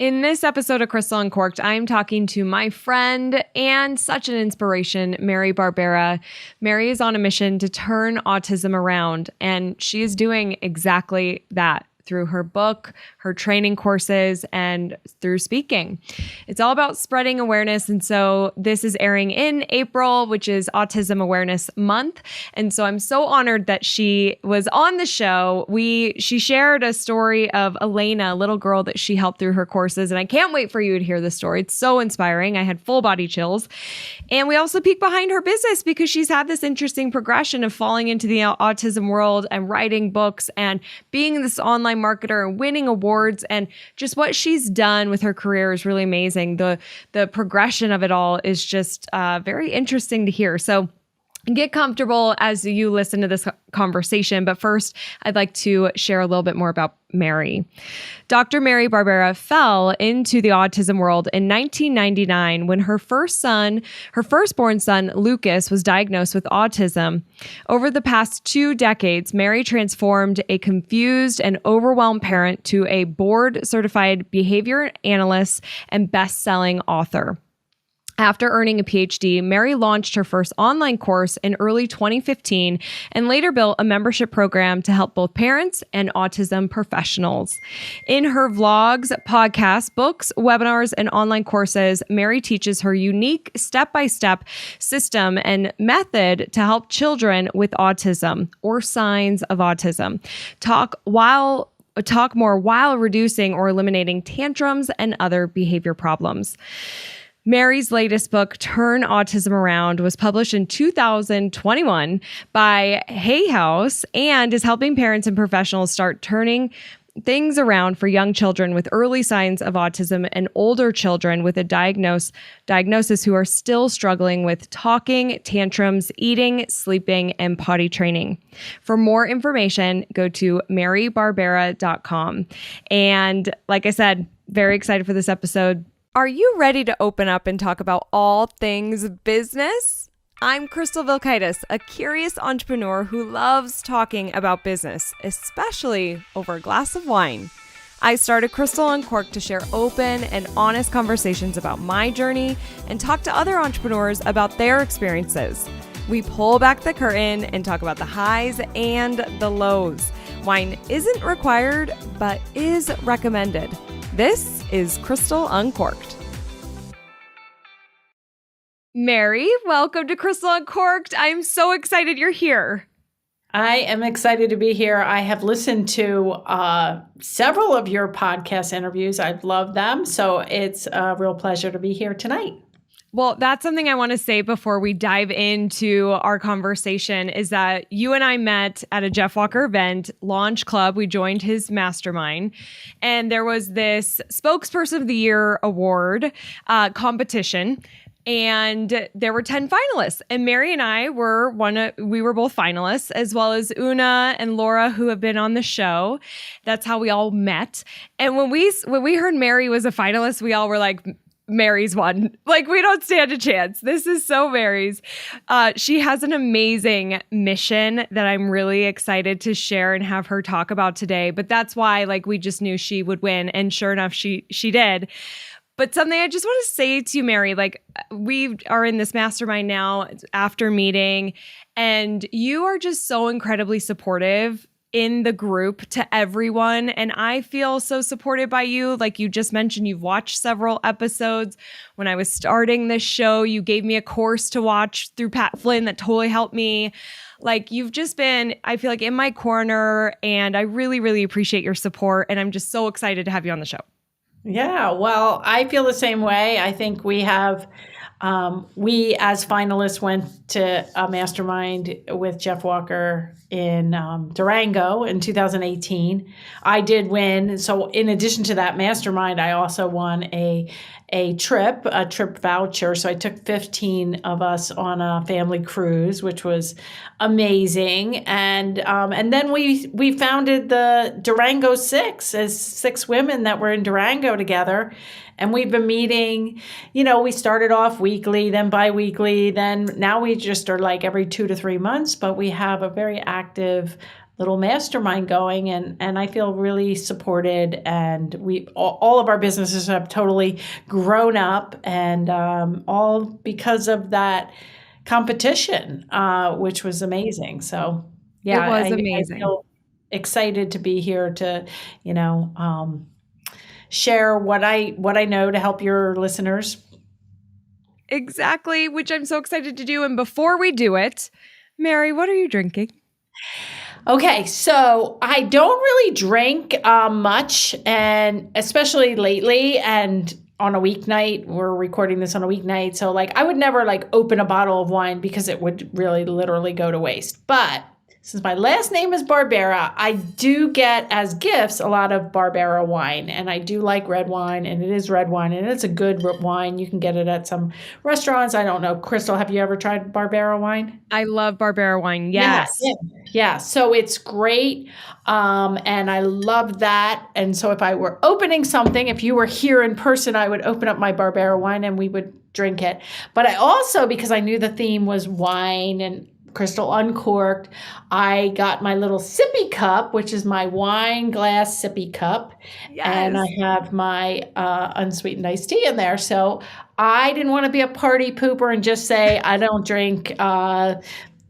In this episode of Crystal Uncorked, I'm talking to my friend and such an inspiration, Mary Barbera. Mary is on a mission to turn autism around, and she is doing exactly that through her book, her training courses, and through speaking. It's all about spreading awareness. And so this is airing in April, which is Autism Awareness Month. And so I'm so honored that she was on the show. She shared a story of Elena, a little girl that she helped through her courses. And I can't wait for you to hear the story. It's so inspiring. I had full body chills. And we also peek behind her business because she's had this interesting progression of falling into the autism world and writing books and being this online marketer and winning awards, and just what she's done with her career is really amazing. The progression of it all is just very interesting to hear. So get comfortable as you listen to this conversation. But first, I'd like to share a little bit more about Mary. Dr. Mary Barbera fell into the autism world in 1999 when her firstborn son, Lucas, was diagnosed with autism. Over the past 2 decades, Mary transformed a confused and overwhelmed parent to a Board Certified Behavior Analyst and best-selling author. After earning a PhD, Mary launched her first online course in early 2015 and later built a membership program to help both parents and autism professionals. In her vlogs, podcasts, books, webinars, and online courses, Mary teaches her unique step-by-step system and method to help children with autism or signs of autism talk more while reducing or eliminating tantrums and other behavior problems. Mary's latest book, Turn Autism Around, was published in 2021 by Hay House and is helping parents and professionals start turning things around for young children with early signs of autism and older children with a diagnosis who are still struggling with talking, tantrums, eating, sleeping, and potty training. For more information, go to marybarbera.com. And like I said, very excited for this episode. Are you ready to open up and talk about all things business? I'm Crystal Vilkaitis, a curious entrepreneur who loves talking about business, especially over a glass of wine. I started Crystal Uncorked to share open and honest conversations about my journey and talk to other entrepreneurs about their experiences. We pull back the curtain and talk about the highs and the lows. Wine isn't required, but is recommended. This is Crystal Uncorked. Mary, welcome to Crystal Uncorked. I'm so excited you're here. I am excited to be here. I have listened to several of your podcast interviews. I've loved them. So it's a real pleasure to be here tonight. Well, that's something I want to say before we dive into our conversation is that you and I met at a Jeff Walker event, Launch Club. We joined his mastermind, and there was this Spokesperson of the Year award competition. And there were 10 finalists, and Mary and I were we were both finalists, as well as Una and Laura, who have been on the show. That's how we all met. And when we heard Mary was a finalist, we all were like, Mary's won. Like, we don't stand a chance. This is so Mary's. She has an amazing mission that I'm really excited to share and have her talk about today. But that's why, we just knew she would win. And sure enough, she did. But something I just want to say to you, Mary, we are in this mastermind now after meeting, and you are just so incredibly supportive in the group to everyone. And I feel so supported by you. Like you just mentioned, you've watched several episodes. When I was starting this show, you gave me a course to watch through Pat Flynn that totally helped me. You've just been, I feel like, in my corner, and I really, really appreciate your support. And I'm just so excited to have you on the show. Yeah, well, I feel the same way. I think we have, we as finalists went to a mastermind with Jeff Walker in Durango in 2018. I did win. So in addition to that mastermind, I also won a trip voucher. So I took 15 of us on a family cruise, which was amazing. And then we founded the Durango Six as 6 women that were in Durango together. And we've been meeting, we started off weekly, then bi-weekly, then now we just are every 2 to 3 months, but we have a very active little mastermind going, and I feel really supported, and all of our businesses have totally grown up, and all because of that competition, which was amazing. So yeah, It was I amazing. feel excited to be here to, share what I know to help your listeners. Exactly, which I'm so excited to do. And before we do it, Mary, what are you drinking? Okay, so I don't really drink much, and especially lately, and on a weeknight. We're recording this on a weeknight, so like I would never like open a bottle of wine because it would really literally go to waste. But since my last name is Barbera, I do get as gifts a lot of Barbera wine, and I do like red wine, and it is red wine, and it's a good wine. You can get it at some restaurants. I don't know, Crystal, have you ever tried Barbera wine? I love Barbera wine. Yeah, Yes. yeah. So it's great. And I love that. And so if I were opening something, if you were here in person, I would open up my Barbera wine and we would drink it. But I also, because I knew the theme was wine and Crystal uncorked, I got my little sippy cup, which is my wine glass sippy cup. Yes. And I have my unsweetened iced tea in there. So I didn't want to be a party pooper and just say I don't drink.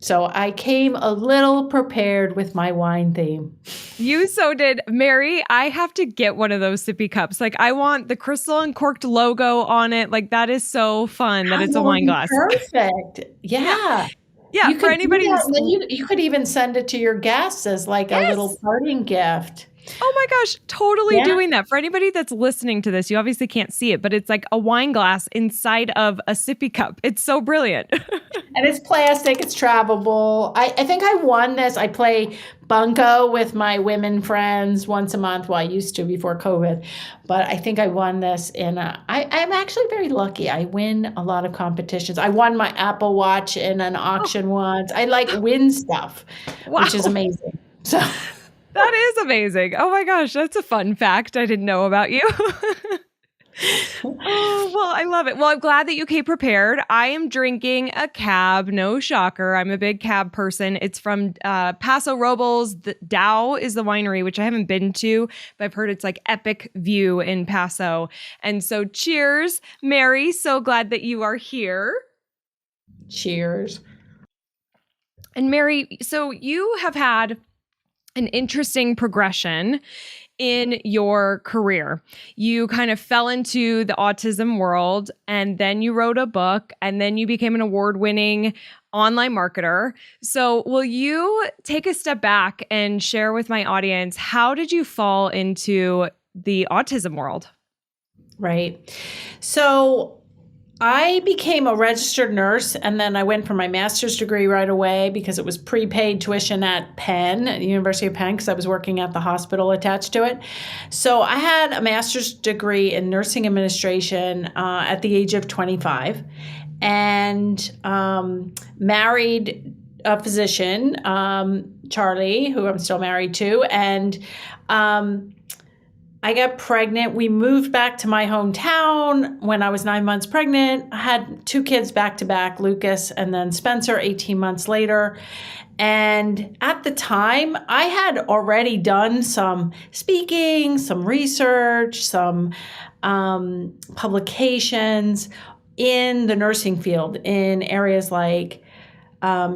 So I came a little prepared with my wine theme. You so did. Mary, I have to get one of those sippy cups. Like, I want the Crystal Uncorked logo on it. Like, that is so fun that it's a wine glass. Perfect. Yeah. Yeah, for anybody who's... You could even send it to your guests as like a little parting gift. Oh my gosh, totally doing that. For anybody that's listening to this, you obviously can't see it, but it's like a wine glass inside of a sippy cup. It's so brilliant. And it's plastic, it's travelable. I think I won this. I play bunco with my women friends once a month. Well, I used to before COVID, but I think I won this I'm actually very lucky. I win a lot of competitions. I won my Apple Watch in an auction once. I like win stuff, which is amazing. So that is amazing. Oh my gosh, that's a fun fact I didn't know about you. Oh, well, I love it. Well, I'm glad that you came prepared. I am drinking a Cab. No shocker. I'm a big Cab person. It's from Paso Robles. The Dow is the winery, which I haven't been to, but I've heard it's like epic view in Paso. And so cheers, Mary. So glad that you are here. Cheers. And Mary, so you have had an interesting progression in your career. You kind of fell into the autism world, and then you wrote a book, and then you became an award-winning online marketer. So will you take a step back and share with my audience, how did you fall into the autism world? Right. So I became a registered nurse, and then I went for my master's degree right away because it was prepaid tuition at Penn, at the University of Penn, because I was working at the hospital attached to it. So I had a master's degree in nursing administration at the age of 25, and married a physician, Charlie, who I'm still married to, and I got pregnant. We moved back to my hometown when I was 9 months pregnant. I had 2 kids back to back, Lucas and then Spencer, 18 months later. And at the time, I had already done some speaking, some research, some publications in the nursing field in areas like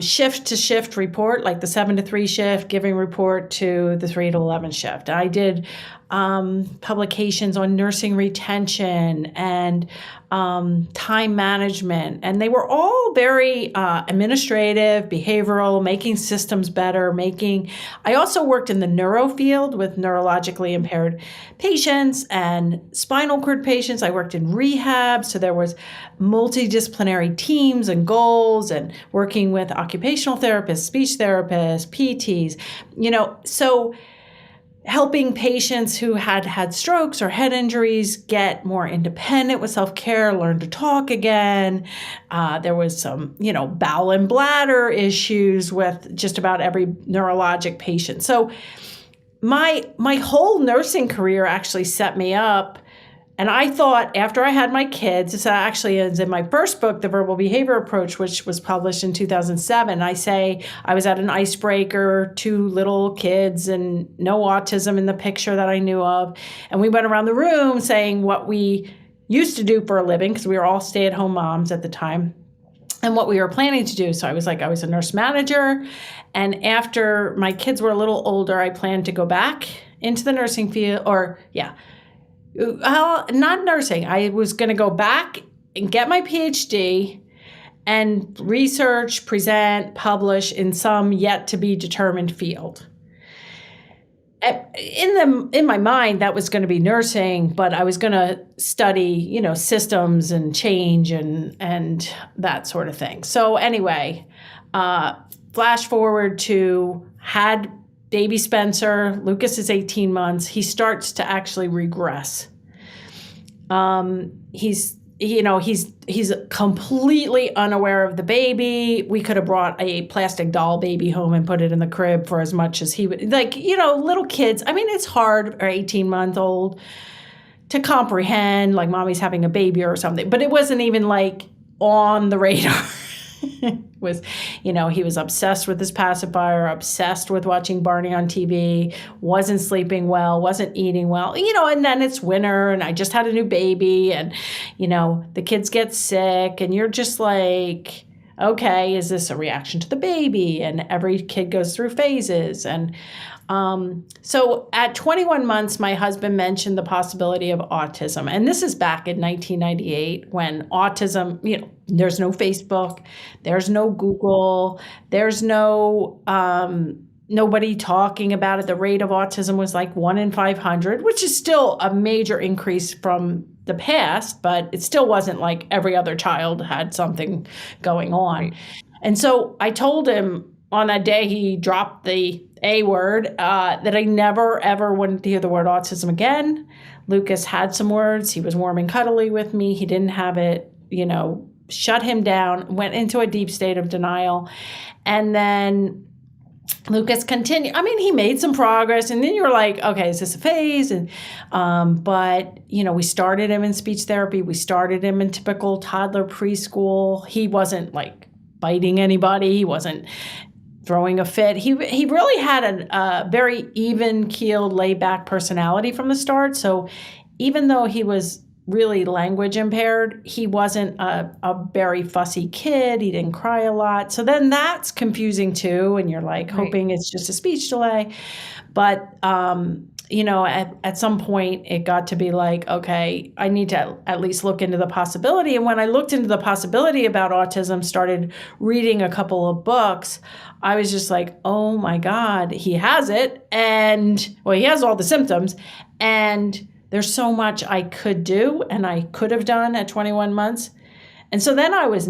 shift to shift report, like the 7 to 3 shift, giving report to the 3 to 11 shift. I did publications on nursing retention and time management, and they were all very administrative, behavioral, making systems better, I also worked in the neuro field with neurologically impaired patients and spinal cord patients. I worked in rehab, so there was multidisciplinary teams and goals, and working with occupational therapists, speech therapists, PTs, so helping patients who had strokes or head injuries get more independent with self-care, learn to talk again. There was some, bowel and bladder issues with just about every neurologic patient. So my whole nursing career actually set me up And I thought after I had my kids, this actually is in my first book, The Verbal Behavior Approach, which was published in 2007. I say I was at an icebreaker, 2 little kids and no autism in the picture that I knew of. And we went around the room saying what we used to do for a living, because we were all stay-at-home moms at the time, and what we were planning to do. So I was like, I was a nurse manager. And after my kids were a little older, I planned to go back into the nursing field, not nursing. I was going to go back and get my PhD and research, present, publish in some yet to be determined field. In my mind, that was going to be nursing, but I was going to study, systems and change and that sort of thing. So anyway, flash forward to had baby Spencer. Lucas is 18 months. He starts to actually regress. He's completely unaware of the baby. We could have brought a plastic doll baby home and put it in the crib for as much as he would, little kids. I mean, it's hard for 18-month-old to comprehend, like mommy's having a baby or something, but it wasn't even like on the radar. Was, he was obsessed with his pacifier, obsessed with watching Barney on TV, wasn't sleeping well, wasn't eating well, and then it's winter and I just had a new baby and, the kids get sick and you're just like, okay, is this a reaction to the baby? And every kid goes through phases. And so at 21 months, my husband mentioned the possibility of autism. And this is back in 1998 when autism, there's no Facebook, there's no Google, there's no, nobody talking about it. The rate of autism was like 1 in 500, which is still a major increase from the past, but it still wasn't like every other child had something going on. Right. And so I told him on that day he dropped the A word, that I never, ever wanted to hear the word autism again. Lucas had some words. He was warm and cuddly with me. He didn't have it, shut him down, went into a deep state of denial. And then Lucas continued. I mean, he made some progress. And then you're like, okay, is this a phase? And but, we started him in speech therapy. We started him in typical toddler preschool. He wasn't like biting anybody. He wasn't throwing a fit. He really had a very even-keeled, laid-back personality from the start. So even though he was really language impaired, he wasn't a very fussy kid. He didn't cry a lot. So then that's confusing too. And you're like hoping it's just a speech delay. But, at some point it got to be like, okay, I need to at least look into the possibility. And when I looked into the possibility about autism, started reading a couple of books, I was just like, oh my God, he has it. And he has all the symptoms. And there's so much I could do and I could have done at 21 months. And so then I was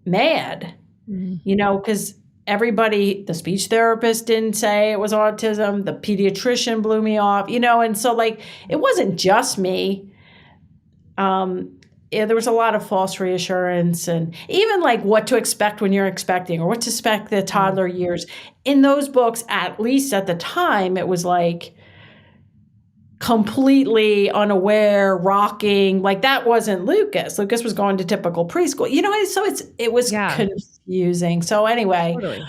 mad, because everybody, the speech therapist didn't say it was autism. The pediatrician blew me off, and so like, it wasn't just me. There was a lot of false reassurance and even like what to expect when you're expecting or what to expect the toddler years. In those books, at least at the time, it was like completely unaware, rocking. Like that wasn't Lucas. Lucas was going to typical preschool, so it was confusing. So anyway, totally.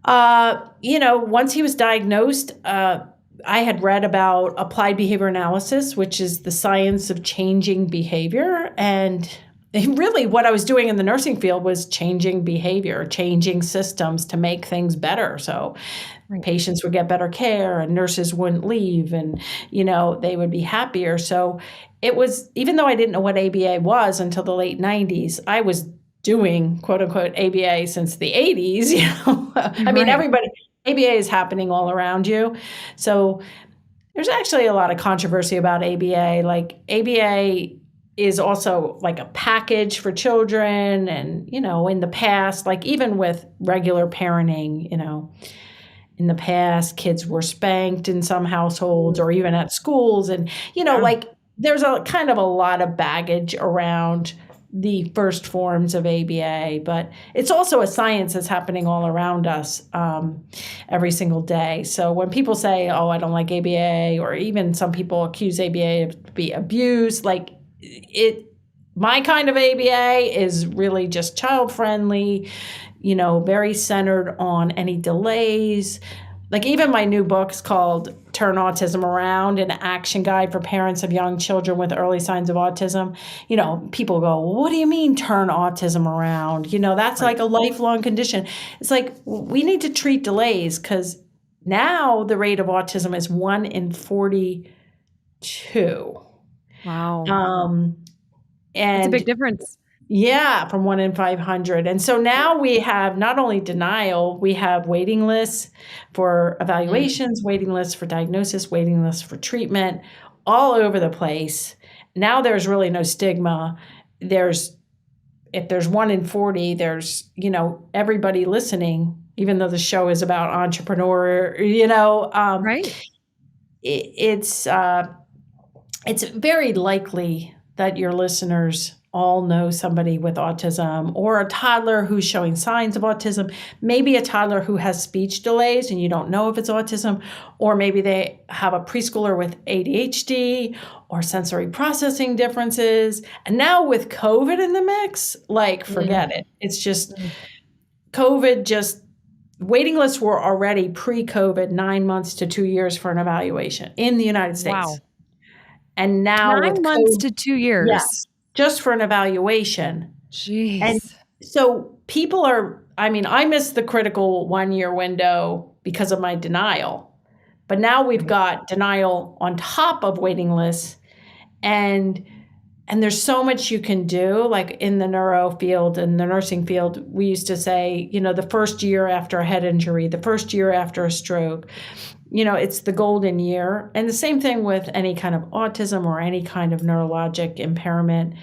Once he was diagnosed, I had read about applied behavior analysis, which is the science of changing behavior. And really what I was doing in the nursing field was changing behavior, changing systems to make things better. So patients would get better care and nurses wouldn't leave and, they would be happier. So it was, even though I didn't know what ABA was until the late 90s, I was doing quote unquote ABA since the 80s, I mean, everybody, ABA is happening all around you. So there's actually a lot of controversy about ABA. Like ABA is also like a package for children. And, in the past, like even with regular parenting, in the past, kids were spanked in some households or even at schools. And, like there's a kind of a lot of baggage around the first forms of ABA, but it's also a science that's happening all around us every single day. So when people say, oh, I don't like ABA, or even some people accuse ABA of be abuse, like my kind of ABA is really just child-friendly, very centered on any delays. Like even my new book's called Turn Autism Around, an action guide for parents of young children with early signs of autism. People go, well, what do you mean turn autism around? That's like a lifelong condition. It's like, we need to treat delays, because now the rate of autism is 1 in 42. Wow. And it's a big difference. Yeah, from 1 in 500. And so now we have not only denial, we have waiting lists for evaluations, waiting lists for diagnosis, waiting lists for treatment, all over the place. Now there's really no stigma. If there's 1 in 40, there's, everybody listening, even though the show is about entrepreneur, Right. It's very likely that your listeners all know somebody with autism, or a toddler who's showing signs of autism, maybe a toddler who has speech delays and you don't know if it's autism, or maybe they have a preschooler with ADHD or sensory processing differences. And now with COVID in the mix, forget it. It's just COVID, waiting lists were already pre-COVID 9 months to 2 years for an evaluation in the United States. Wow. And now 9 months to 2 years. Yes, just for an evaluation. Jeez. And so people I missed the critical 1 year window because of my denial. But now we've got denial on top of waiting lists. And there's so much you can do, like in the neuro field and the nursing field. We used to say, the first year after a head injury, the first year after a stroke, it's the golden year. And the same thing with any kind of autism or any kind of neurologic impairment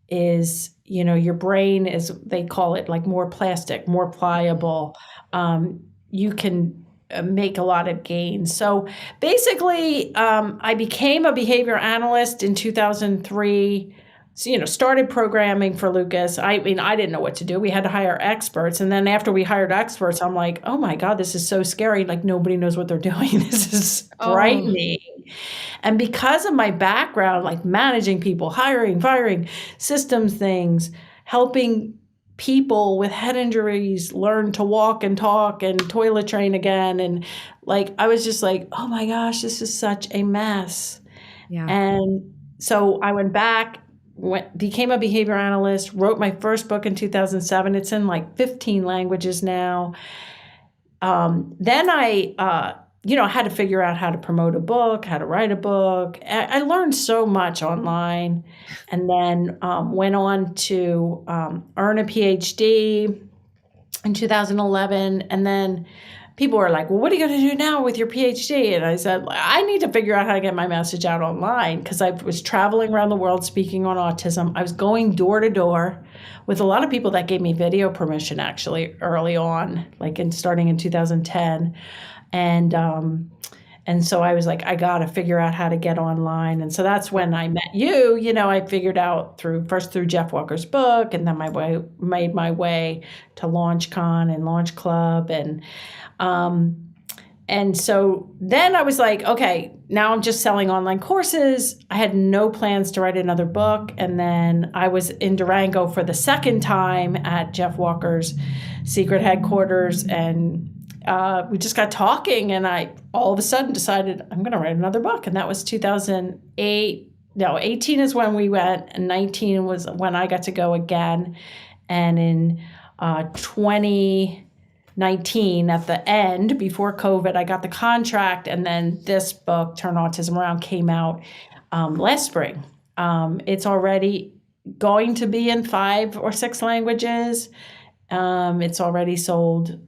is, your brain is, they call it like more plastic, more pliable. You can make a lot of gains. So basically, I became a behavior analyst in 2003. So, started programming for Lucas. I didn't know what to do. We had to hire experts. And then after we hired experts, I'm like, oh my God, this is so scary. Like nobody knows what they're doing. This is frightening. And because of my background, like managing people, hiring, firing, systems things, helping people with head injuries learn to walk and talk and toilet train again. And I was just like, oh my gosh, this is such a mess. Yeah. And so I went back, became a behavior analyst, wrote my first book in 2007. It's in 15 languages now. Then I had to figure out how to promote a book, how to write a book. I learned so much online, and then went on to earn a PhD in 2011. And then people were like, well, what are you going to do now with your PhD? And I said, I need to figure out how to get my message out online, because I was traveling around the world speaking on autism. I was going door to door with a lot of people that gave me video permission actually early on, starting in 2010. And so I was like, I got to figure out how to get online. And so that's when I met you. I figured out first through Jeff Walker's book, and then made my way to LaunchCon and Launch Club. And so then I was like, okay, now I'm just selling online courses. I had no plans to write another book. And then I was in Durango for the second time at Jeff Walker's secret headquarters, and we just got talking, and I all of a sudden decided I'm going to write another book. And that was 2008. No, 18 is when we went, and 19 was when I got to go again. And in 2019, at the end, before COVID, I got the contract. And then this book, Turn Autism Around, came out last spring. It's already going to be in 5 or 6 languages. It's already sold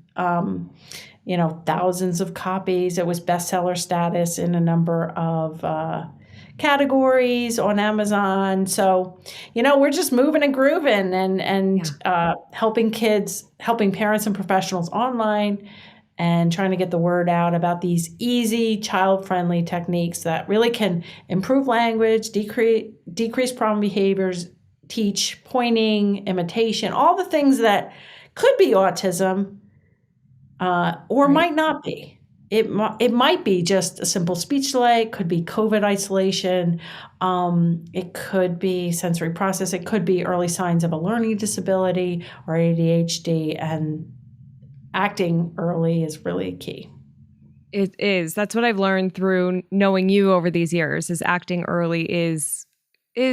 thousands of copies. It was bestseller status in a number of categories on Amazon. So, we're just moving and grooving and helping parents and professionals online, and trying to get the word out about these easy, child-friendly techniques that really can improve language, decrease problem behaviors, teach pointing, imitation, all the things that could be autism, or might not be. It might be just a simple speech delay. It could be COVID isolation. It could be sensory process. It could be early signs of a learning disability or ADHD. And acting early is really key. It is. That's what I've learned through knowing you over these years, is acting early is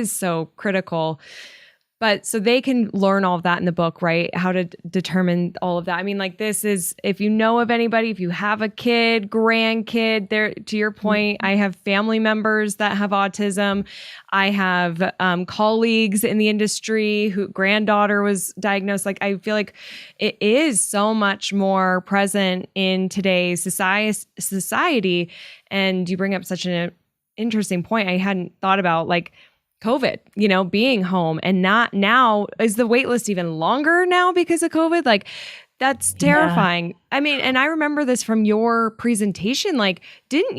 so critical. But so they can learn all of that in the book, right? How to determine all of that. I mean, like, this is, if you know of anybody, if you have a kid, grandkid, there, to your point, I have family members that have autism. I have colleagues in the industry who granddaughter was diagnosed. Like, I feel like it is so much more present in today's society. And you bring up such an interesting point I hadn't thought about, like, COVID, being home, and not now. Is the wait list even longer now because of COVID? Like, that's terrifying. Yeah. I mean, and I remember this from your presentation. Like, weren't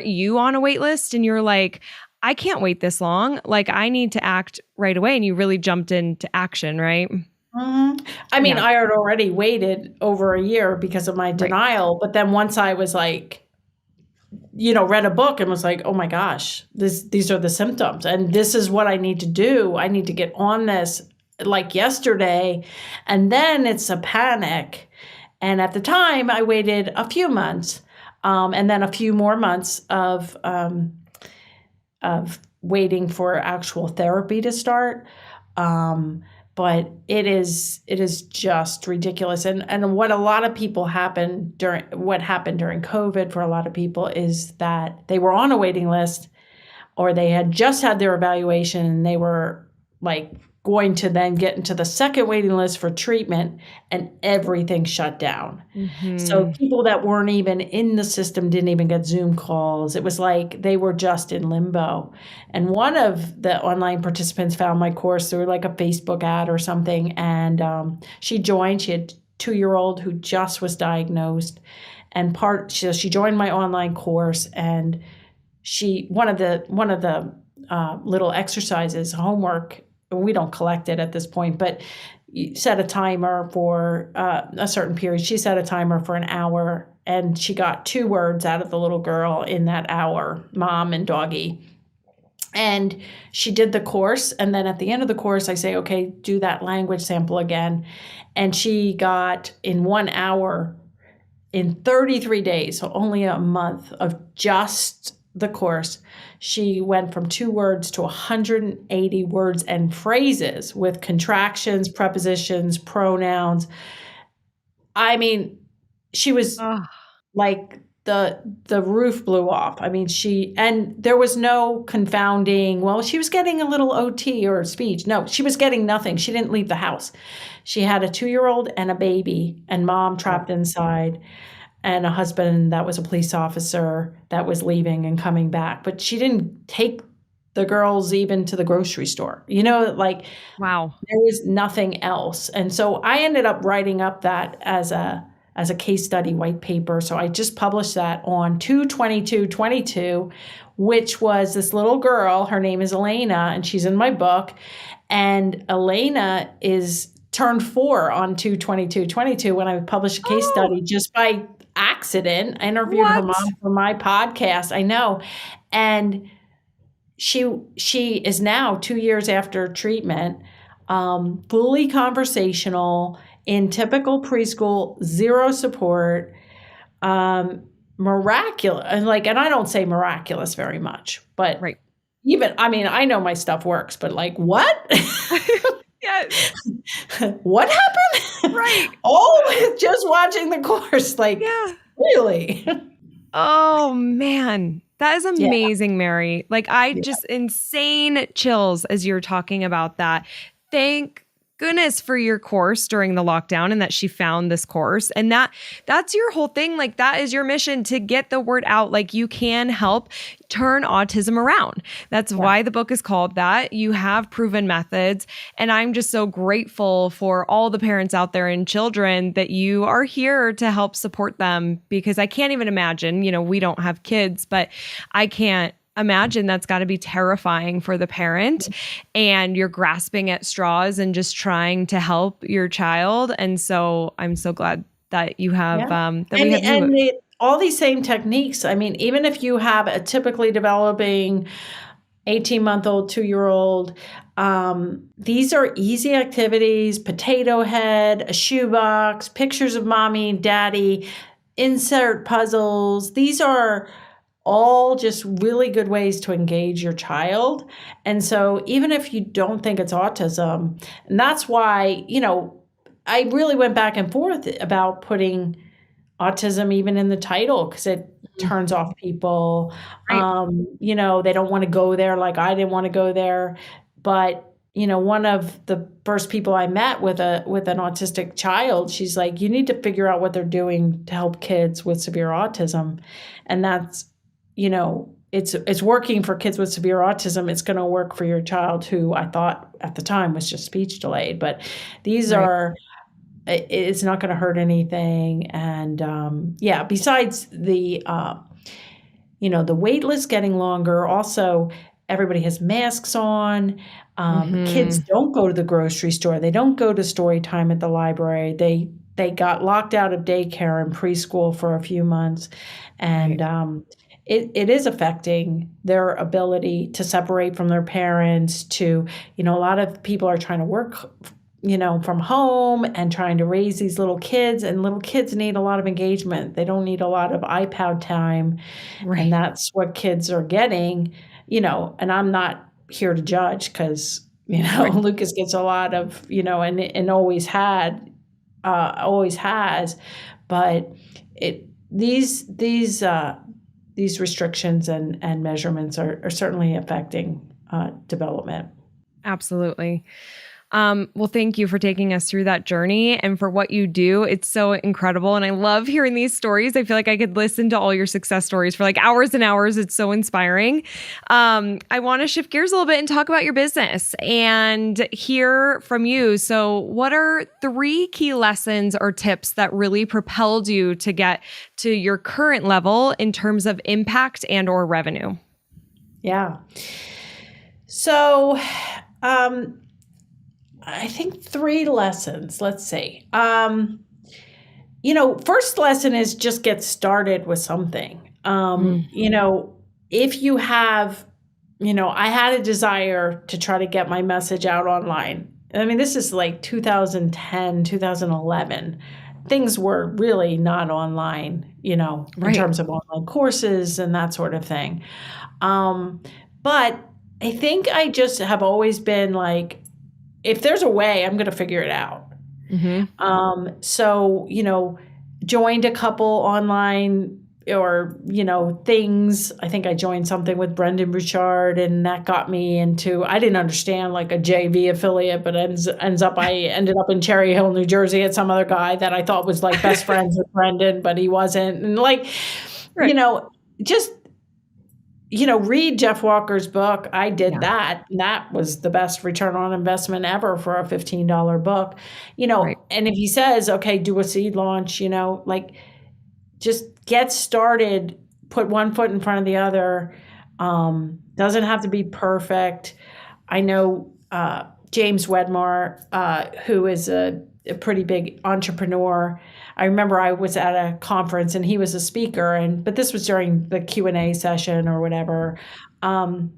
you on a wait list and you're like, I can't wait this long. Like, I need to act right away. And you really jumped into action, right? Mm-hmm. I mean, I had already waited over a year because of my denial. Right. But then once I was like, read a book and was like, oh my gosh, these are the symptoms and this is what I need to do. I need to get on this like yesterday. And then it's a panic. And at the time I waited a few months, and then a few more months of waiting for actual therapy to start. But it is just ridiculous. And what a lot of people happened during COVID for a lot of people is that they were on a waiting list, or they had just had their evaluation and they were like going to then get into the second waiting list for treatment, and everything shut down. Mm-hmm. So people that weren't even in the system didn't even get Zoom calls. It was like they were just in limbo. And one of the online participants found my course through like a Facebook ad or something. And she joined. She had a 2-year-old who just was diagnosed. And she joined my online course, and one of the little exercises, homework, we don't collect it at this point, but you set a timer for a certain period. She set a timer for an hour, and she got 2 words out of the little girl in that hour: mom and doggy. And she did the course. And then at the end of the course, I say, okay, do that language sample again. And she got, in 1 hour, in 33 days, so only a month of just the course, she went from 2 words to 180 words and phrases with contractions, prepositions, pronouns. I mean, she was like the roof blew off. I mean, and there was no confounding, well, she was getting a little OT or speech. No, she was getting nothing. She didn't leave the house. She had a 2-year-old and a baby, and mom trapped inside, and a husband that was a police officer that was leaving and coming back. But she didn't take the girls even to the grocery store. Wow. There was nothing else. And so I ended up writing up that as a case study white paper. So I just published that on 2/22/22, which was this little girl. Her name is Elena, and she's in my book. And Elena turned 4 on 2/22/22 when I published a case study just by accident. I interviewed her mom for my podcast. I know. And she is now 2 years after treatment, fully conversational, in typical preschool, 0 support, miraculous. And I don't say miraculous very much, but even, I mean, I know my stuff works, but like, what? Yes. What happened? Right. Just watching the course. Really? Oh, man. That is amazing, Mary. Just insane chills as you're talking about that. Thank goodness for your course during the lockdown, and that she found this course. And that's your whole thing. That is your mission, to get the word out. You can help turn autism around. That's why the book is called that. You have proven methods. And I'm just so grateful for all the parents out there and children that you are here to help support them, because I can't even imagine, we don't have kids, but I can't imagine that's got to be terrifying for the parent, and you're grasping at straws and just trying to help your child. And so I'm so glad that you have, Yeah. we have you. All these same techniques. I mean, even if you have a typically developing 18-month-old, 2-year-old, these are easy activities: potato head, a shoebox, pictures of mommy and daddy, insert puzzles. These are all just really good ways to engage your child. And so even if you don't think it's autism, and that's why, I really went back and forth about putting autism even in the title, because it turns off people. Right. They don't want to go there, like I didn't want to go there. But one of the first people I met with an autistic child, she's like, you need to figure out what they're doing to help kids with severe autism. And that's, it's working for kids with severe autism. It's going to work for your child, who I thought at the time was just speech delayed. But these are, it's not going to hurt anything. And besides the wait list getting longer, also everybody has masks on. Kids don't go to the grocery store. They don't go to story time at the library. They got locked out of daycare and preschool for a few months. And it is affecting their ability to separate from their parents, to, a lot of people are trying to work from home and trying to raise these little kids, and little kids need a lot of engagement. They don't need a lot of iPad time. Right. And that's what kids are getting, and I'm not here to judge, because, right. Lucas gets a lot of, and always has, but these restrictions and measurements are certainly affecting development. Absolutely. Well, thank you for taking us through that journey and for what you do. It's so incredible. And I love hearing these stories. I feel like I could listen to all your success stories for like hours and hours. It's so inspiring. I want to shift gears a little bit and talk about your business and hear from you. So what are 3 key lessons or tips that really propelled you to get to your current level in terms of impact and or revenue? Yeah. So, I think 3 lessons. Let's see. First lesson is just get started with something. If you have, I had a desire to try to get my message out online. I mean, this is like 2010, 2011. Things were really not online, in terms of online courses and that sort of thing. But I think I just have always been like, if there's a way, I'm going to figure it out. So, joined a couple online or, things. I think I joined something with Brendan Bouchard, and that got me into, I didn't understand like a JV affiliate, but I ended up in Cherry Hill, New Jersey at some other guy that I thought was like best friends with Brendan, but he wasn't. And like, just, read Jeff Walker's book. I did that. And that was the best return on investment ever for a $15 book, and if he says, okay, do a seed launch, just get started, put one foot in front of the other. Doesn't have to be perfect. I know, James Wedmore, who is a pretty big entrepreneur. I remember I was at a conference and he was a speaker, but this was during the Q&A session or whatever. And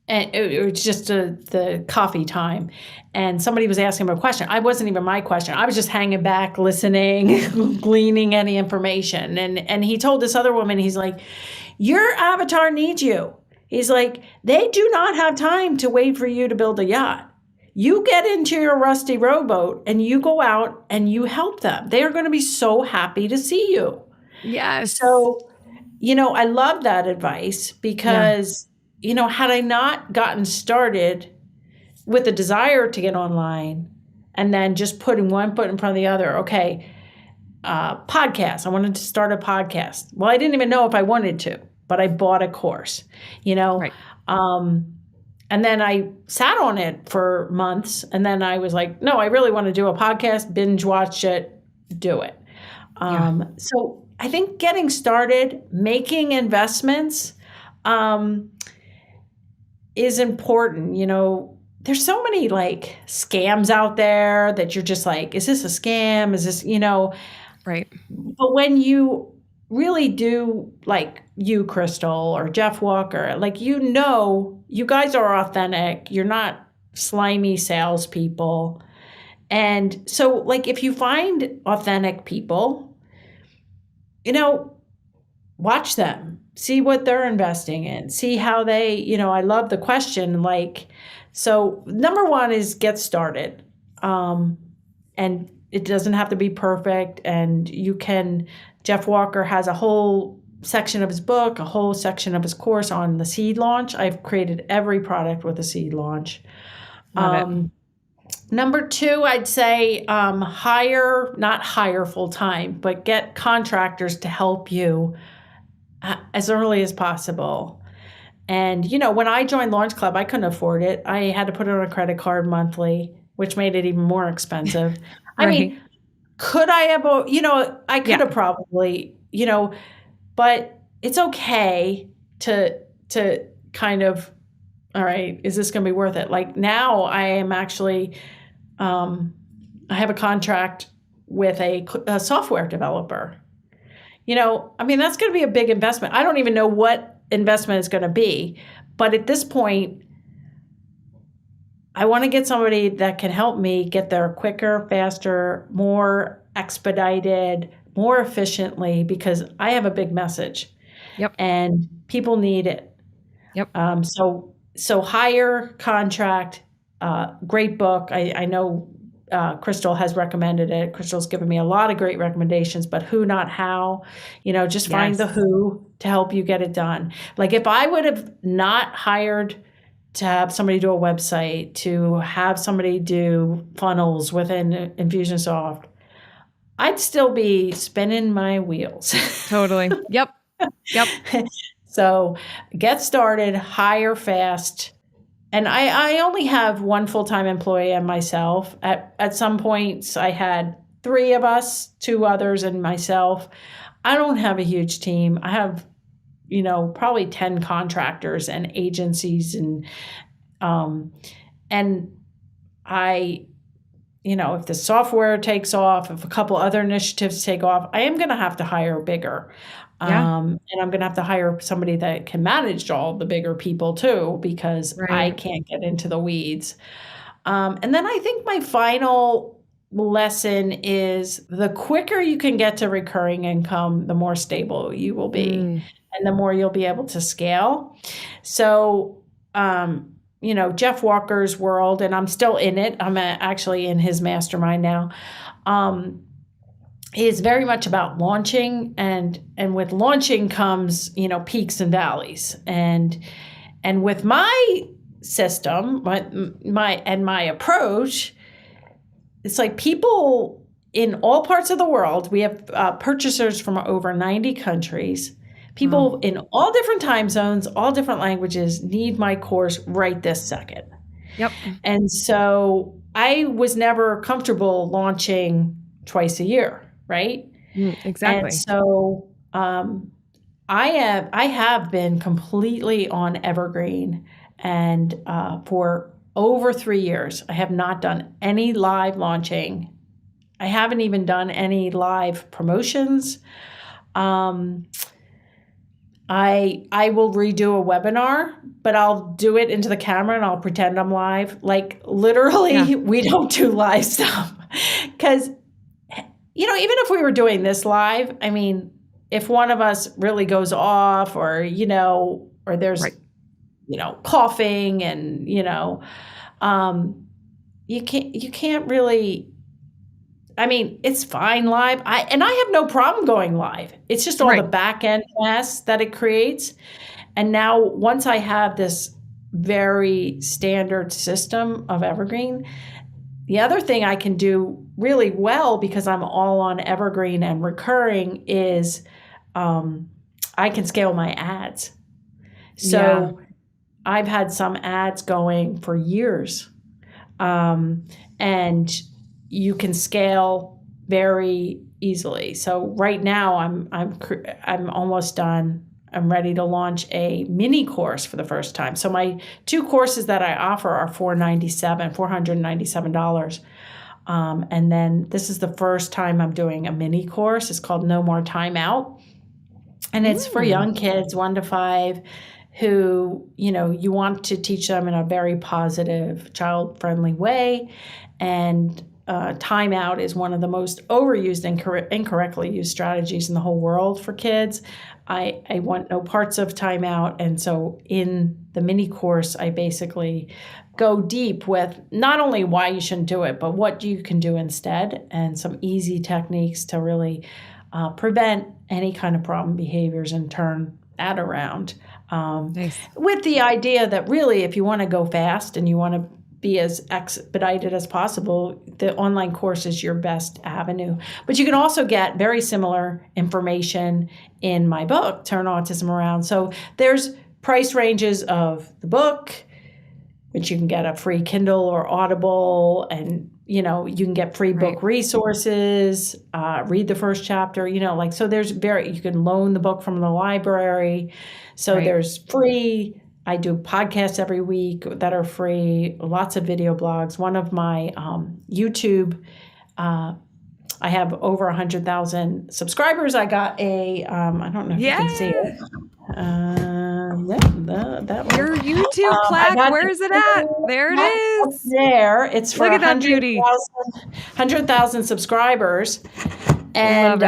it was just the coffee time. And somebody was asking him a question. I wasn't even my question. I was just hanging back, listening, gleaning any information. And he told this other woman, he's like, your avatar needs you. He's like, they do not have time to wait for you to build a yacht. You get into your rusty rowboat and you go out and you help them. They are going to be so happy to see you. Yes. So, I love that advice because, had I not gotten started with a desire to get online and then just putting one foot in front of the other, okay, podcast. I wanted to start a podcast. Well, I didn't even know if I wanted to, but I bought a course, Right. And then I sat on it for months. And then I was like, no, I really want to do a podcast, binge watch it, do it. So I think getting started, making investments, is important. There's so many like scams out there that you're just like, is this a scam? Is this, Right. but when you really do, like you, Crystal, or Jeff Walker, like, you guys are authentic. You're not slimy salespeople. And so, like, if you find authentic people, watch them, see what they're investing in, see how they, I love the question. Like, so number one is get started. And it doesn't have to be perfect. And Jeff Walker has a whole section of his book, a whole section of his course on the seed launch. I've created every product with a seed launch. Number two, I'd say not hire full time, but get contractors to help you as early as possible. And, when I joined Launch Club, I couldn't afford it. I had to put it on a credit card monthly, which made it even more expensive. Right. I mean, could I have, I could have probably, but it's okay to kind of, all right, is this going to be worth it? Like now I am actually, I have a contract with a software developer. That's going to be a big investment. I don't even know what investment is going to be, but at this point, I want to get somebody that can help me get there quicker, faster, more expedited, more efficiently, because I have a big message. Yep. And people need it. Yep. So hire, contract, great book. I know Crystal has recommended it. Crystal's given me a lot of great recommendations, but who, not how. Just find the who to help you get it done. Like if I would have not hired to have somebody do a website, to have somebody do funnels within Infusionsoft, I'd still be spinning my wheels. Totally. Yep. So get started, hire fast. And I only have one full-time employee and myself. At some points, I had 3 of us, 2 others and myself. I don't have a huge team. I have, probably 10 contractors and agencies. And I, if the software takes off, if a couple other initiatives take off, I am going to have to hire bigger. And I'm going to have to hire somebody that can manage all the bigger people too, because I can't get into the weeds. And then I think my final lesson is the quicker you can get to recurring income, the more stable you will be and the more you'll be able to scale. So, Jeff Walker's world, and I'm still in it. I'm actually in his mastermind now. Is very much about launching, and with launching comes, peaks and valleys. And with my system, my approach, it's like people in all parts of the world. We have purchasers from over 90 countries. People in all different time zones, all different languages need my course right this second. Yep. And so I was never comfortable launching twice a year. Right? Exactly. And so I have been completely on evergreen, and for over 3 years, I have not done any live launching. I haven't even done any live promotions. I will redo a webinar, but I'll do it into the camera and I'll pretend I'm live. Like literally, we don't do live stuff because even if we were doing this live, I mean, if one of us really goes off or there's, coughing and, you can't really, I mean, it's fine live. I have no problem going live. It's just all the back end mess that it creates. And now once I have this very standard system of evergreen, the other thing I can do really well, because I'm all on evergreen and recurring, is I can scale my ads. So I've had some ads going for years, and you can scale very easily. So right now I'm almost done. I'm ready to launch a mini course for the first time. So my 2 courses that I offer are $497. And then this is the first time I'm doing a mini course. It's called No More Timeout. And it's for young kids, 1 to 5, who, you want to teach them in a very positive, child-friendly way. And timeout is one of the most overused and incorrectly used strategies in the whole world for kids. I want no parts of timeout. And so in the mini course, I basically go deep with not only why you shouldn't do it, but what you can do instead, and some easy techniques to really prevent any kind of problem behaviors and turn that around. Nice. With the idea that really, if you want to go fast and you want to be as expedited as possible, the online course is your best avenue. But you can also get very similar information in my book, Turn Autism Around. So there's price ranges of the book, which you can get a free Kindle or Audible, and you can get free book resources, read the first chapter, so there's you can loan the book from the library. So there's free. I do podcasts every week that are free, lots of video blogs. One of my YouTube, I have over 100,000 subscribers. I got a, I don't know if you can see it. That one. Your YouTube plaque, where is it at? There it is. There. It's for Look at that beauty. 100,000 subscribers. And,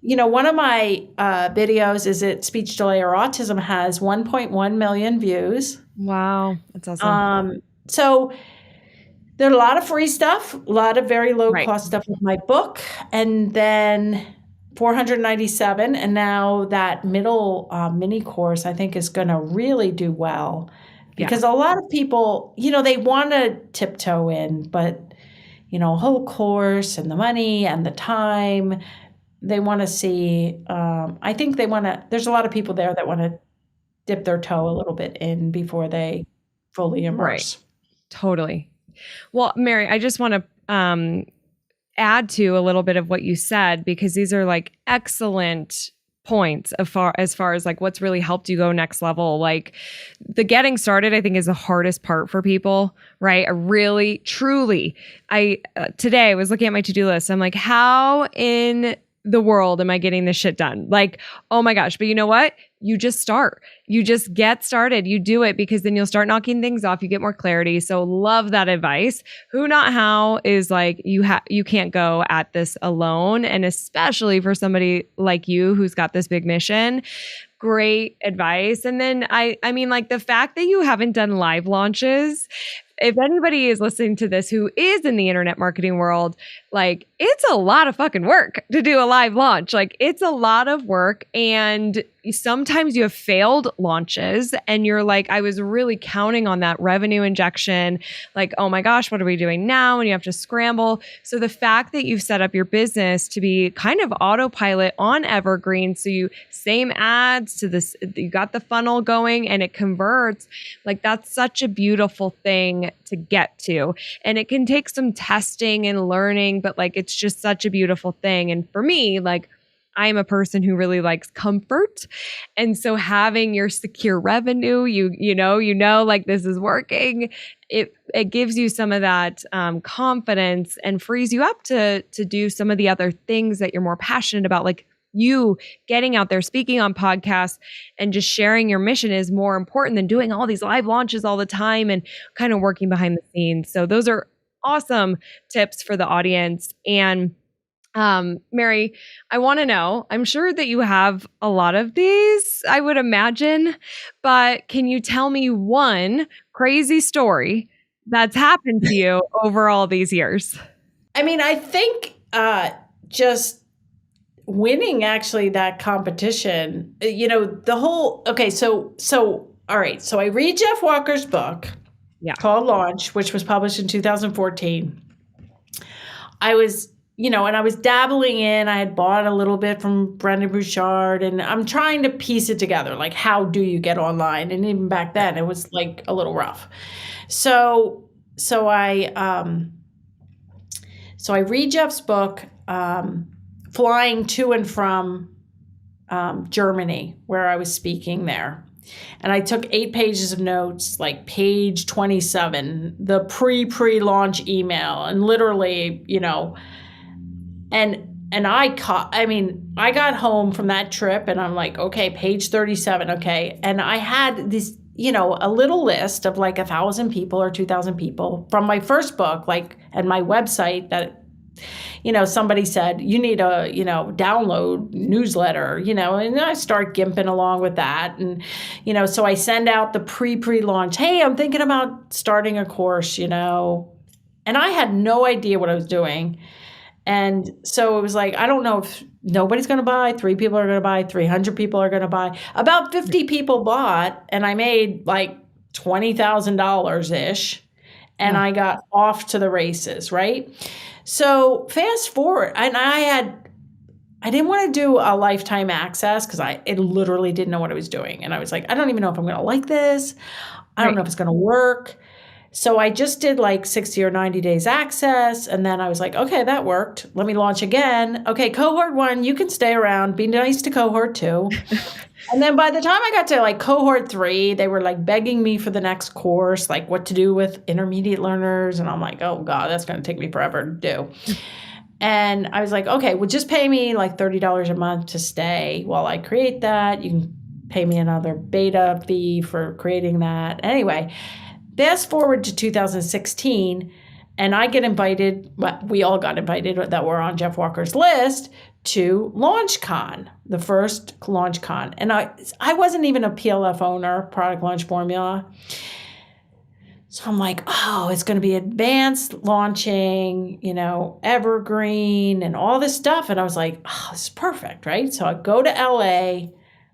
one of my videos, Is It Speech Delay or Autism, has 1.1 million views. Wow. That's awesome. So there are a lot of free stuff, a lot of very low cost stuff with my book, and then $497. And now that middle mini course, I think, is going to really do well, because a lot of people, they want to tiptoe in, but a whole course and the money and the time, they want to see, I think there's a lot of people there that want to dip their toe a little bit in before they fully immerse. Right. Totally. Well, Mary, I just want to add to a little bit of what you said, because these are like excellent points as far as like what's really helped you go next level. Like the getting started, I think, is the hardest part for people, right? Today I was looking at my to-do list. I'm like, how in the world am I getting this shit done? Like, oh my gosh. But you know what? You just start. You just get started. You do it, because then you'll start knocking things off. You get more clarity. So love that advice. Who Not How is like, you can't go at this alone. And especially for somebody like you who's got this big mission. Great advice. And then I mean, like the fact that you haven't done live launches, if anybody is listening to this who is in the internet marketing world, like it's a lot of fucking work to do a live launch. Like it's a lot of work. And sometimes you have failed launches and you're like, I was really counting on that revenue injection. Like, oh my gosh, what are we doing now? And you have to scramble. So the fact that you've set up your business to be kind of autopilot on evergreen, so same ads to this, you got the funnel going and it converts, like that's such a beautiful thing to get to. And it can take some testing and learning, but like, it's just such a beautiful thing. And for me, like, I'm a person who really likes comfort. And so having your secure revenue, you know, like this is working, it gives you some of that confidence and frees you up to do some of the other things that you're more passionate about. Like you getting out there, speaking on podcasts and just sharing your mission is more important than doing all these live launches all the time and kind of working behind the scenes. So those are awesome tips for the audience. And Mary, I want to know, I'm sure that you have a lot of these, I would imagine, but can you tell me one crazy story that's happened to you over all these years? I mean, I think just winning actually that competition, all right. So I read Jeff Walker's book called Launch, which was published in 2014. I was dabbling in, I had bought a little bit from Brendon Burchard, and I'm trying to piece it together. Like, how do you get online? And even back then it was like a little rough. So I read Jeff's book, flying to and from Germany, where I was speaking there. And I took 8 pages of notes, like page 27, the pre-launch email, and literally, and I got home from that trip and I'm like, okay, page 37, okay. And I had this, a little list of like 1,000 people or 2,000 people from my first book, like, and my website that, somebody said, you need a, download newsletter, and I start gimping along with that. And, so I send out the pre-launch, hey, I'm thinking about starting a course, and I had no idea what I was doing. And so it was like, I don't know if nobody's going to buy, 3 people are going to buy, 300 people are going to buy. About 50 people bought, and I made like $20,000-ish, and I got off to the races, right? So fast forward, and I didn't want to do a lifetime access because I literally didn't know what I was doing. And I was like, I don't even know if I'm going to like this. I don't know if it's going to work. So I just did like 60 or 90 days access. And then I was like, okay, that worked. Let me launch again. Okay, cohort 1, you can stay around. Be nice to cohort 2. And then by the time I got to like cohort 3, they were like begging me for the next course, like what to do with intermediate learners. And I'm like, oh God, that's going to take me forever to do. And I was like, okay, well, just pay me like $30 a month to stay while I create that. You can pay me another beta fee for creating that. Anyway, fast forward to 2016, and I get invited, we all got invited that were on Jeff Walker's list, to LaunchCon, the first LaunchCon. And I wasn't even a PLF owner, product launch formula. So I'm like, oh, it's going to be advanced launching, evergreen and all this stuff. And I was like, oh, this is perfect, right? So I go to LA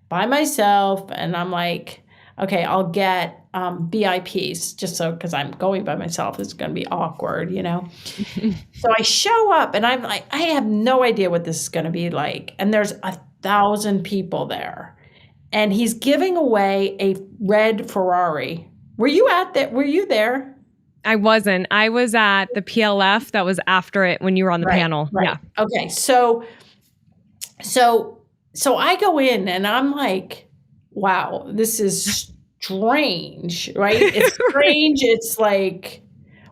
by myself, and I'm like, okay, I'll get VIPs just because I'm going by myself. It's going to be awkward, So I show up and I'm like, I have no idea what this is going to be like. And there's 1,000 people there. And he's giving away a red Ferrari. Were you there? I wasn't. I was at the PLF that was after it when you were on the panel. Right. Yeah. Okay. So I go in and I'm like, wow, this is strange, right? It's strange. It's like,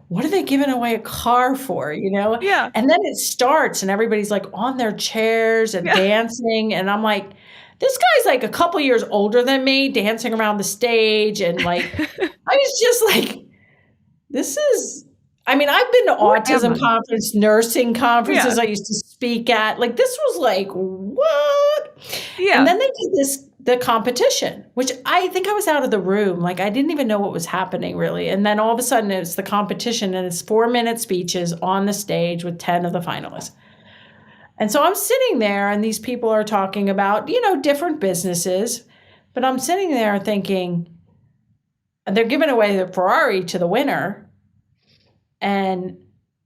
what are they giving away a car for, Yeah. And then it starts and everybody's like on their chairs and dancing. And I'm like, this guy's like a couple years older than me, dancing around the stage. And like, I was just like, I've been to autism conference, nursing conferences I used to speak at. Like, this was like, what? Yeah. And then they did the competition, which I think I was out of the room. Like, I didn't even know what was happening really. And then all of a sudden it's the competition, and it's 4-minute speeches on the stage with 10 of the finalists. And so I'm sitting there, and these people are talking about, different businesses, but I'm sitting there thinking, and they're giving away the Ferrari to the winner. And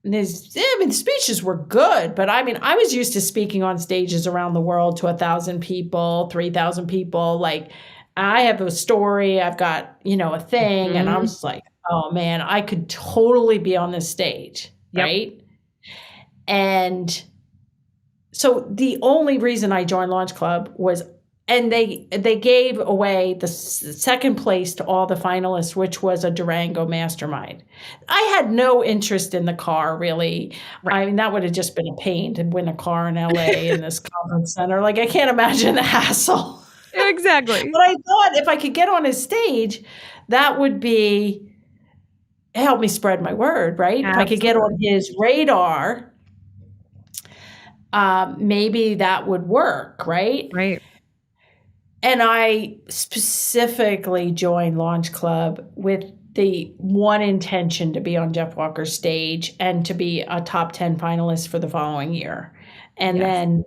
the speeches were good, but I was used to speaking on stages around the world to 1,000 people, 3,000 people. Like, I have a story, I've got, a thing. And I was like, oh man, I could totally be on this stage. Yep. Right. And so the only reason I joined Launch Club was, and they gave away the second place to all the finalists, which was a Durango Mastermind. I had no interest in the car, really. Right. That would have just been a pain to win a car in LA in this conference center. Like, I can't imagine the hassle. Exactly. But I thought if I could get on his stage, that would help me spread my word, right? Absolutely. If I could get on his radar, maybe that would work, right? Right. And I specifically joined Launch Club with the one intention to be on Jeff Walker's stage and to be a top 10 finalist for the following year. And then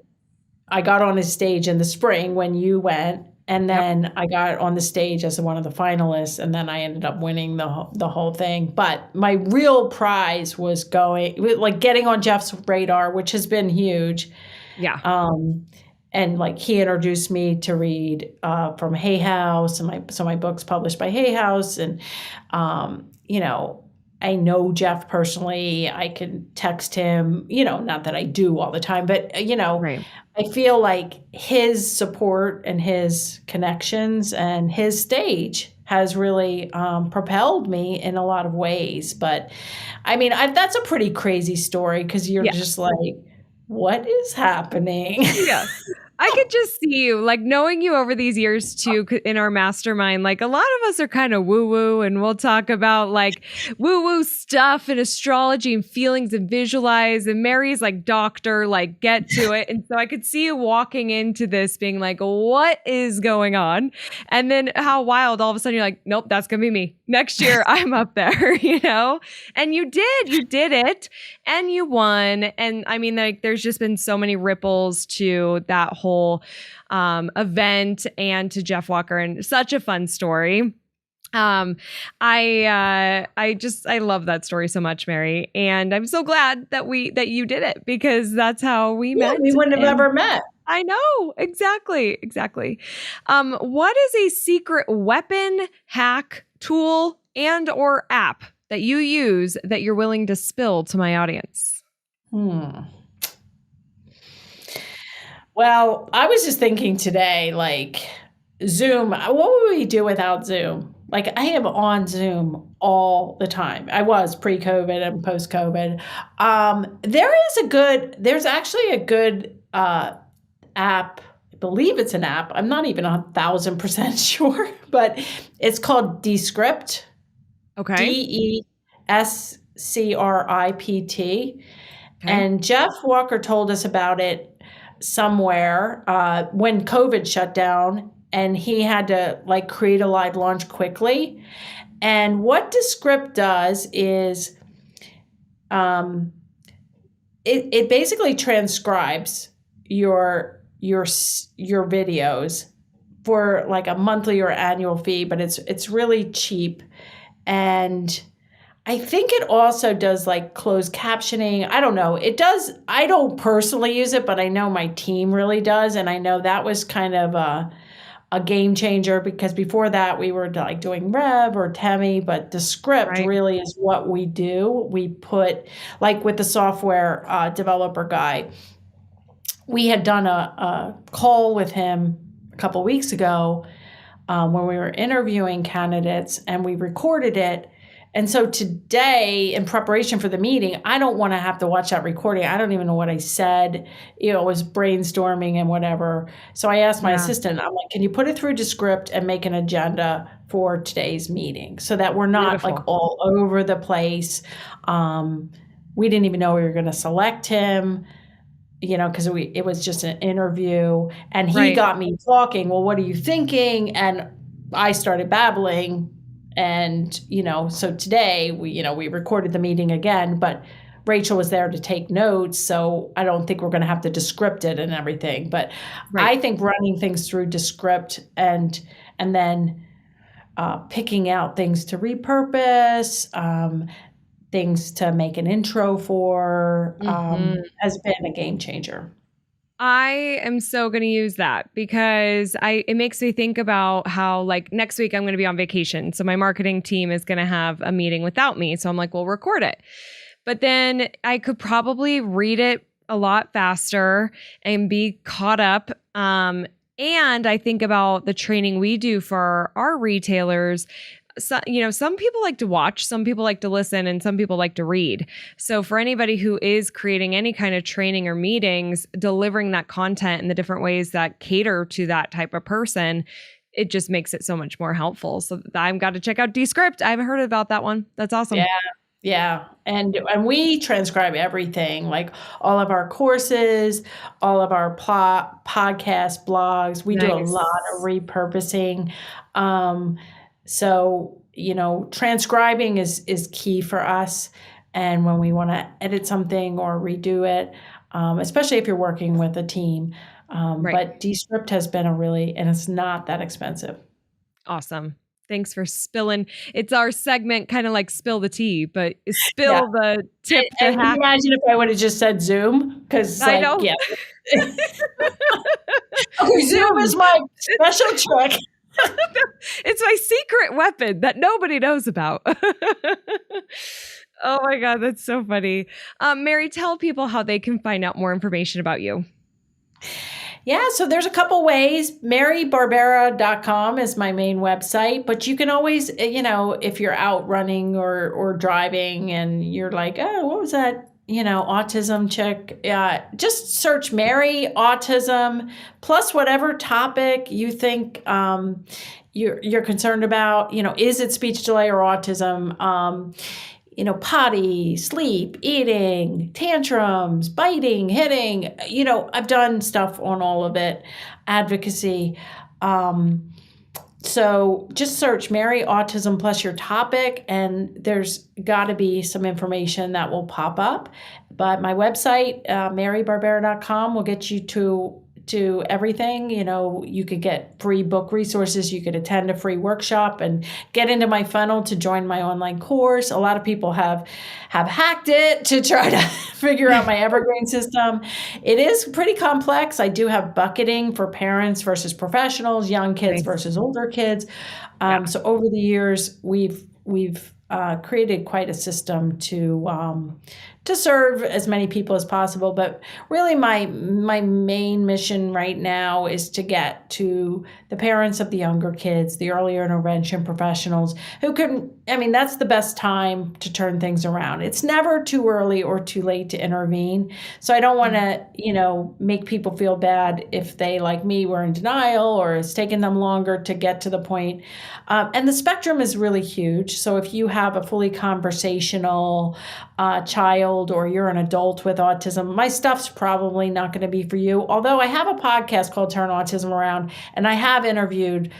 I got on his stage in the spring when you went, and then I got on the stage as one of the finalists, and then I ended up winning the whole thing. But my real prize was getting on Jeff's radar, which has been huge. Yeah. And like, he introduced me to read from Hay House, and my book's published by Hay House, and I know Jeff personally. I can text him, not that I do all the time, but, Right. I feel like his support and his connections and his stage has really propelled me in a lot of ways. But I mean, that's a pretty crazy story because you're Yeah. just like, what is happening? Yeah. I could just see you, like knowing you over these years too, in our mastermind. Like a lot of us are kind of woo woo, and we'll talk about like woo woo stuff and astrology and feelings and visualize. And Mary's like doctor, like get to it. And so I could see you walking into this being like, what is going on? And then how wild all of a sudden you're like, nope, that's going to be me. Next year I'm up there, And you did it and you won. And I mean, like there's just been so many ripples to that whole event and to Jeff Walker, and such a fun story. I love that story so much, Mary, and I'm so glad that you did it, because that's how we met. We wouldn't have ever met. I know, exactly. What is a secret weapon, hack, tool, and or app that you use that you're willing to spill to my audience? Well, I was just thinking today, like Zoom, what would we do without Zoom? Like I am on Zoom all the time. I was pre-COVID and post-COVID. There's actually a good app. I believe it's an app. I'm not even 1,000% sure, but it's called Descript. Okay. Descript. Okay. And Jeff Walker told us about it somewhere when COVID shut down, and he had to like create a live launch quickly. And what Descript does is it basically transcribes your videos for like a monthly or annual fee, but it's really cheap. And I think it also does like closed captioning. I don't know. It does. I don't personally use it, but I know my team really does. And I know that was kind of a game changer, because before that we were like doing Rev or Temi, but Descript really is what we do. We put, like with the software developer guy, we had done a call with him a couple weeks ago when we were interviewing candidates, and we recorded it. And so today, in preparation for the meeting, I don't want to have to watch that recording. I don't even know what I said. It was brainstorming and whatever. So I asked my assistant, I'm like, can you put it through Descript and make an agenda for today's meeting so that we're not like all over the place? We didn't even know we were going to select him, because it was just an interview. And he got me talking, well, what are you thinking? And I started babbling. And, so today we recorded the meeting again, but Rachel was there to take notes. So I don't think we're going to have to Descript it and everything, but I think running things through Descript and then picking out things to repurpose, things to make an intro for, has been a game changer. I am so going to use that, because it makes me think about how like next week I'm going to be on vacation. So my marketing team is going to have a meeting without me. So I'm like, we'll record it. But then I could probably read it a lot faster and be caught up. And I think about the training we do for our retailers. So, some people like to watch, some people like to listen, and some people like to read. So for anybody who is creating any kind of training or meetings, delivering that content in the different ways that cater to that type of person, it just makes it so much more helpful. So I've got to check out Descript. I haven't heard about that one. That's awesome. Yeah. And we transcribe everything, like all of our courses, all of our podcast blogs. We do a lot of repurposing. So, transcribing is key for us. And when we want to edit something or redo it, especially if you're working with a team. But Descript has been and it's not that expensive. Awesome. Thanks for spilling. It's our segment, kind of like spill the tea, but spill the tip. And can you imagine if I would have just said Zoom? Because I know. Yeah. Zoom is my special trick. It's my secret weapon that nobody knows about. Oh my God, that's so funny. Mary, tell people how they can find out more information about you. Yeah, so there's a couple ways. MaryBarbera.com is my main website, but you can always, if you're out running or driving and you're like, oh, what was that? Autism chick. Just search Mary Autism plus whatever topic you think you're concerned about. Is it speech delay or autism? Potty, sleep, eating, tantrums, biting, hitting. I've done stuff on all of it, advocacy. So just search Mary Autism plus your topic, and there's got to be some information that will pop up. But my website, marybarbera.com, will get you to everything. You could get free book resources. You could attend a free workshop and get into my funnel to join my online course. A lot of people have hacked it to try to figure out my evergreen system. It is pretty complex. I do have bucketing for parents versus professionals, young kids versus older kids. So over the years, we've created quite a system to serve as many people as possible. But really my main mission right now is to get to the parents of the younger kids, the earlier intervention professionals who that's the best time to turn things around. It's never too early or too late to intervene. So I don't want to, make people feel bad if they, like me, were in denial or it's taken them longer to get to the point. And the spectrum is really huge. So if you have a fully conversational child or you're an adult with autism, my stuff's probably not going to be for you. Although I have a podcast called Turn Autism Around, and I have interviewed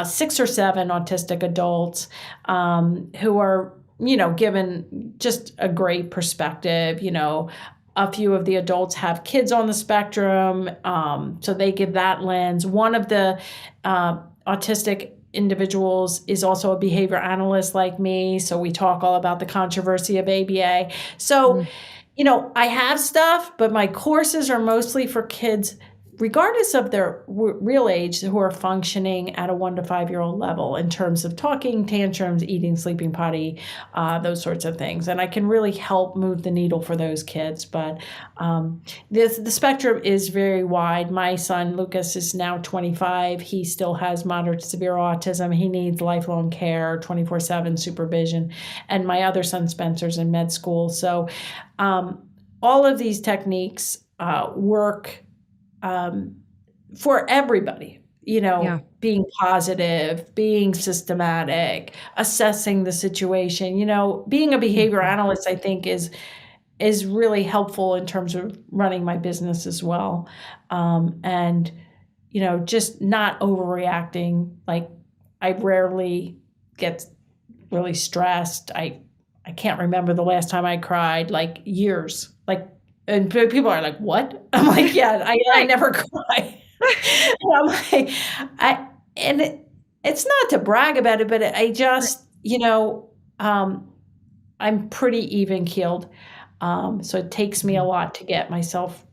6 or 7 autistic adults who are, given just a great perspective. A few of the adults have kids on the spectrum, so they give that lens. One of the autistic individuals is also a behavior analyst like me. So we talk all about the controversy of ABA. So, I have stuff, but my courses are mostly for kids, regardless of their real age, who are functioning at a 1 to 5 year old level in terms of talking, tantrums, eating, sleeping, potty, those sorts of things. And I can really help move the needle for those kids. But the spectrum is very wide. My son, Lucas, is now 25. He still has moderate to severe autism. He needs lifelong care, 24/7 supervision. And my other son, Spencer's in med school. So all of these techniques work for everybody, being positive, being systematic, assessing the situation. Being a behavior analyst, I think, is really helpful in terms of running my business as well. And, just not overreacting. Like, I rarely get really stressed. I can't remember the last time I cried, like years, and people are like, what? I'm like, yeah, I never cry. And I'm like, it's not to brag about it, but I just, I'm pretty even keeled. So it takes me a lot to get myself,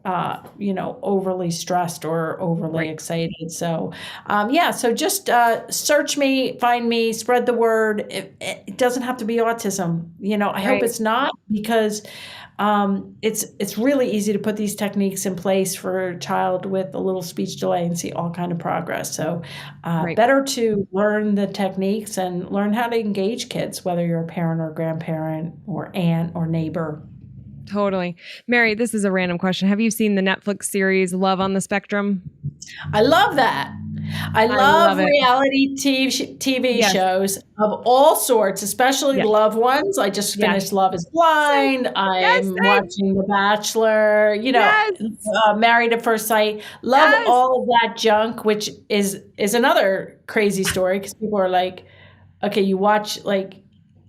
overly stressed or overly excited. So, so just search me, find me, spread the word. It doesn't have to be autism. I hope it's not, because it's really easy to put these techniques in place for a child with a little speech delay and see all kind of progress. So better to learn the techniques and learn how to engage kids, whether you're a parent or grandparent or aunt or neighbor. Totally. Mary, this is a random question. Have you seen the Netflix series Love on the Spectrum? I love that. I love reality TV shows of all sorts, especially love ones. I just finished Love is Blind. I'm watching The Bachelor, Married at First Sight. Love all of that junk, which is another crazy story, because people are like, okay, you watch like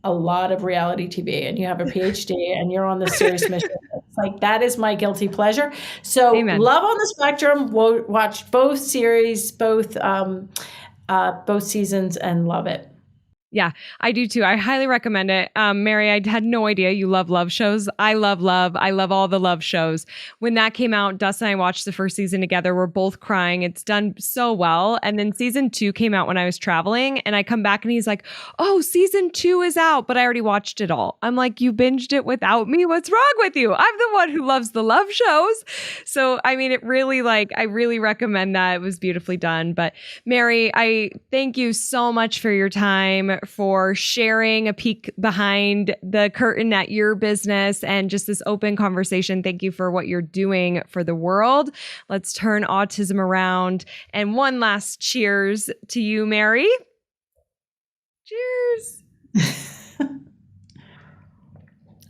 a lot of reality TV and you have a PhD and you're on this serious mission. It's like, that is my guilty pleasure. So Amen. Love on the Spectrum, we'll watch both series, both seasons, and love it. Yeah, I do too. I highly recommend it. Mary, I had no idea you love love shows. I love love. I love all the love shows. When that came out, Dustin and I watched the first season together. We're both crying. It's done so well. And then season 2 came out when I was traveling, and I come back and he's like, oh, season 2 is out, but I already watched it all. I'm like, you binged it without me? What's wrong with you? I'm the one who loves the love shows. So, I mean, it really I really recommend that. It was beautifully done. But Mary, I thank you so much for your time, for sharing a peek behind the curtain at your business and just this open conversation. Thank you for what you're doing for the world. Let's turn autism around. And one last cheers to you, Mary. Cheers.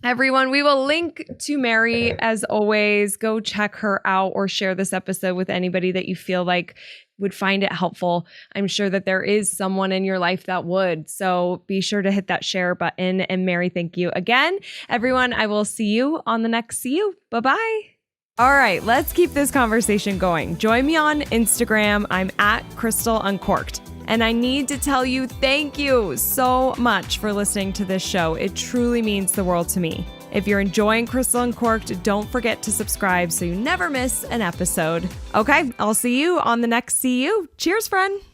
Everyone, we will link to Mary as always. Go check her out or share this episode with anybody that you feel like would find it helpful. I'm sure that there is someone in your life that would. So be sure to hit that share button. And Mary, thank you again. Everyone, I will see you on the next See You. Bye-bye. All right, let's keep this conversation going. Join me on Instagram. I'm at Crystal Uncorked. And I need to tell you, thank you so much for listening to this show. It truly means the world to me. If you're enjoying Crystal Uncorked, don't forget to subscribe so you never miss an episode. Okay, I'll see you on the next See You. Cheers, friend.